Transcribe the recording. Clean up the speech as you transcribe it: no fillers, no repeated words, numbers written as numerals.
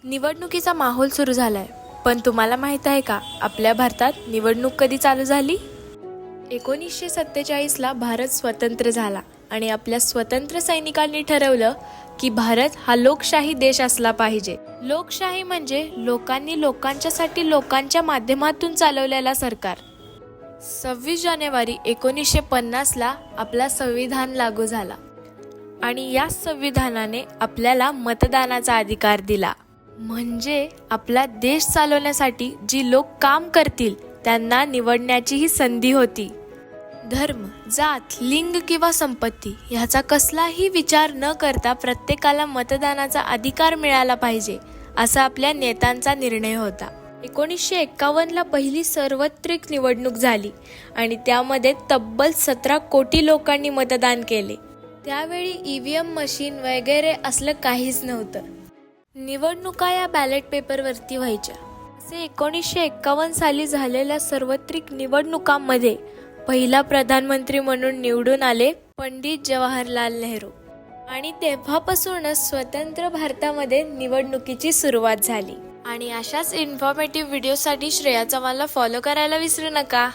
निवडणुकीचा माहोल सुरू झालाय, पण तुम्हाला माहीत आहे का आपल्या भारतात निवडणूक कधी चालू झाली? 1947ला भारत स्वतंत्र झाला आणि आपल्या स्वतंत्र सैनिकांनी ठरवलं की भारत हा लोकशाही देश असला पाहिजे. लोकशाही म्हणजे लोकांनी लोकांच्यासाठी लोकांच्या माध्यमातून चालवलेला सरकार. 26 जानेवारी 1950ला आपला संविधान लागू झाला आणि या संविधानाने आपल्याला मतदानाचा अधिकार दिला. म्हणजे आपला देश चालवण्यासाठी जी लोक काम करतील त्यांना निवडण्याची ही संधी होती. धर्म, जात, लिंग किंवा संपत्ती ह्याचा कसलाही विचार न करता प्रत्येकाला मतदानाचा अधिकार मिळाला पाहिजे, असा आपल्या नेत्यांचा निर्णय होता. 1951ला पहिली सार्वत्रिक निवडणूक झाली आणि त्यामध्ये तब्बल 17 कोटी लोकांनी मतदान केले. त्यावेळी EVM मशीन वगैरे असलं काहीच नव्हतं. निवडणुका या बॅलेट पेपरवरती व्हायच्या. असे 1951 साली झालेल्या सार्वत्रिक निवडणुकांमध्ये पहिला प्रधानमंत्री म्हणून निवडून आले पंडित जवाहरलाल नेहरू आणि तेव्हापासूनच स्वतंत्र भारतामध्ये निवडणुकीची सुरुवात झाली. आणि अशाच इन्फॉर्मेटिव्ह व्हिडिओसाठी श्रेया चव्हाणला फॉलो करायला विसरू नका.